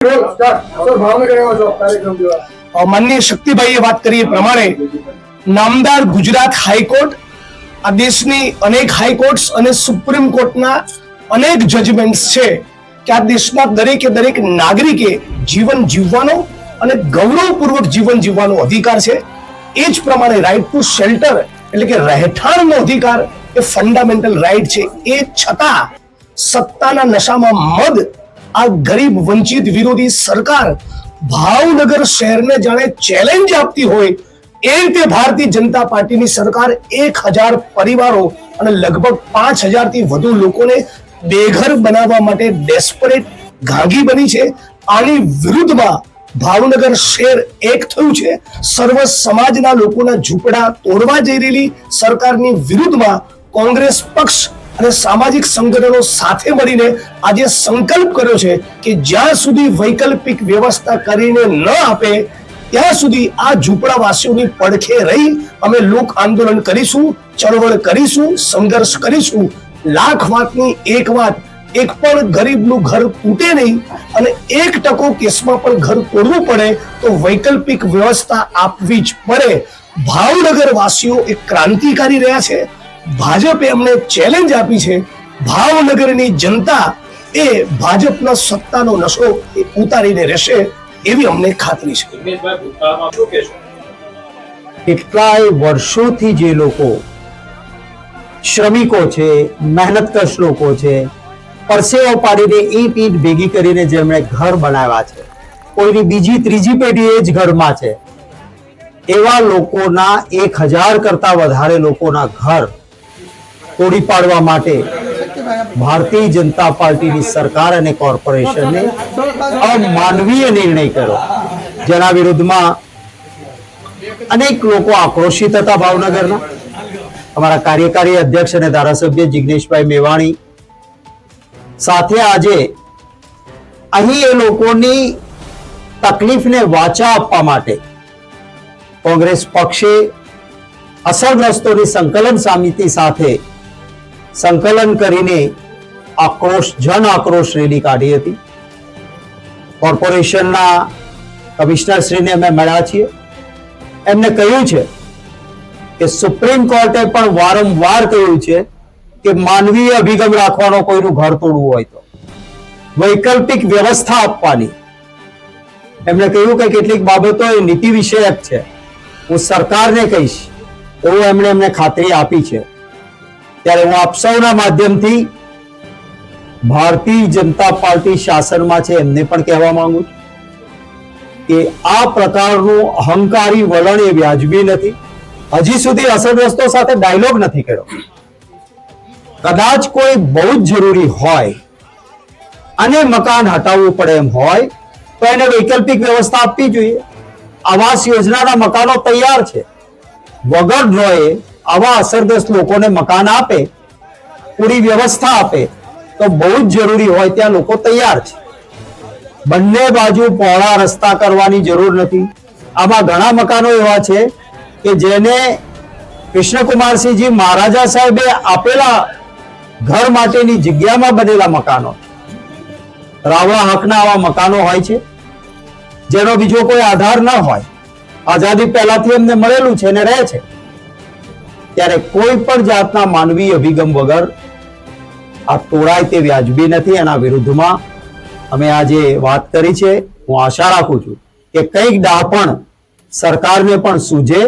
માનનીય શક્તિભાઈએ વાત કરી એ પ્રમાણે નામદાર ગુજરાત હાઈકોર્ટ, આ દેશની અનેક હાઈકોર્ટ્સ અને સુપ્રીમ કોર્ટના અનેક જજમેન્ટ્સ છે કે આ દેશના દરેકે દરેક નાગરિકે જીવન જીવવાનો અને ગૌરવપૂર્વક જીવન જીવવાનો અધિકાર છે. એ જ પ્રમાણે રાઇટ ટુ શેલ્ટર એટલે કે રહેઠાણનો અધિકાર એ ફંડામેન્ટલ રાઇટ છે. એ છતાં સત્તાના નશામાં મદ આ ગરીબ વંચિત વિરોધી સરકાર ભાવનગર શહેરને જાણે ચેલેન્જ આપતી હોય એ રીતે ભારતીય જનતા પાર્ટીની સરકાર 1000 પરિવારો અને લગભગ 5000 થી વધુ લોકોને બેઘર બનાવવા માટે ડેસ્પરેટ ઘાંઘી બની છે. આની વિરુદ્ધમાં ભાવનગર શહેર એક થયું છે. સર્વ સમાજના લોકોના ઝૂંપડા તોડવા જઈ રહેલી સરકારની વિરુદ્ધમાં કોંગ્રેસ પક્ષ અને સામાજિક સંગઠનો સાથે મળીને આજે સંકલ્પ કર્યો છે કે જ્યાં સુધી વૈકલ્પિક વ્યવસ્થા કરીને ન આપે ત્યાં સુધી આ ઝૂંપડાવાસીઓની પડખે રહી અમે લોક આંદોલન કરીશું, ચળવળ કરીશું, સંઘર્ષ કરીશું. લાખ વાતની એક વાત, એક પણ ગરીબનું ઘર તૂટે નહીં અને 1% કેસમાં પણ ઘર તોડવું પડે તો વૈકલ્પિક વ્યવસ્થા આપવી જ પડે. ભાવનગર વાસીઓ એક ક્રાંતિકારી રહ્યા છે. ભાજપે અમને ચેલેન્જ આપી છે. ભાવનગરની જનતા એ ભાજપના સત્તાનો નશો ઉતારીને રહેશે એવી અમને ખાતરી છે. કેટલાય વર્ષોથી જે લોકો શ્રમિકો છે, મહેનતકશ લોકો છે, પરસેવો પાડીને ઈંટ ભેગી કરીને જેમણે ઘર બનાવ્યા છે, કોઈની બીજી ત્રીજી પેઢી એ જ ઘરમાં છે, એવા લોકોના 1000 કરતા વધારે લોકોના ઘર તોડી પાડવા માટે ભારતીય જનતા પાર્ટીની સરકાર અને કોર્પોરેશને અમાનવીય નિર્ણય કર્યો, જેના વિરુદ્ધમાં અનેક લોકો આક્રોશિત હતા. ભાવનગરના અમારા કાર્યકારી અધ્યક્ષ અને ધારાસભ્ય જિગ્નેશભાઈ મેવાણી સાથે આજે અહીં એ લોકોની તકલીફને વાચા આપવા માટે કોંગ્રેસ પક્ષે અસરગ્રસ્તોની સંકલન સમિતિ સાથે સંકલન કરીને જન આક્રોશ રેલી કાઢી હતી. કોર્પોરેશનના કમિશનર શ્રીને અમે મળ્યા છીએ. એમને કહ્યું છે કે સુપ્રીમ કોર્ટે પણ વારંવાર કહ્યું છે કે માનવીય અભિગમ રાખવાનો, કોઈનું ઘર તોડવું હોય તો વૈકલ્પિક વ્યવસ્થા આપવાની. એમણે કહ્યું કે કેટલીક બાબતો એ નીતિ વિષયક છે, હું સરકારને કહીશ એવું એમને ખાતરી આપી છે. ત્યારે હું આપ સૌના માધ્યમથી ભારતીય જનતા પાર્ટી શાસનમાં છે એમને પણ કહેવા માંગુ છું કે આ પ્રકારનું અહંકારી વલણ એ વ્યાજબી નથી. હજી સુધી અસરગ્રસ્તો સાથે ડાયલોગ નથી કર્યો. કદાચ કોઈ બહુ જ જરૂરી હોય અને મકાન હટાવવું પડે એમ હોય તો એને વૈકલ્પિક વ્યવસ્થા આપવી જોઈએ. આવાસ યોજનાના મકાનો તૈયાર છે. વગર ડ્રોએ આવા અસરગ્રસ્ત લોકોને મકાન આપે, પૂરી વ્યવસ્થા આપે તો બહુ જ જરૂરી હોય ત્યાં લોકો તૈયાર છે. બંને બાજુ પહોળા રસ્તા કરવાની જરૂર નથી. આમાં ઘણા મકાનો એવા છે કે જેને કૃષ્ણકુમારસિંહજી મહારાજા સાહેબે આપેલા ઘર માટેની જગ્યામાં બનેલા મકાનો, રાવળા હકના આવા મકાનો હોય છે જેનો બીજો કોઈ આધાર ન હોય, આઝાદી પહેલાથી એમને મળેલું છે અને રહે છે. ત્યારે કોઈ પણ જાતના માનવીય અભિગમ વગર આ તોડાય તે વ્યાજબી નથી. એના વિરુદ્ધમાં અમે આજે વાત કરી છે. હું આશા રાખું છું કે કંઈક ડાપણ સરકારને પણ સૂઝે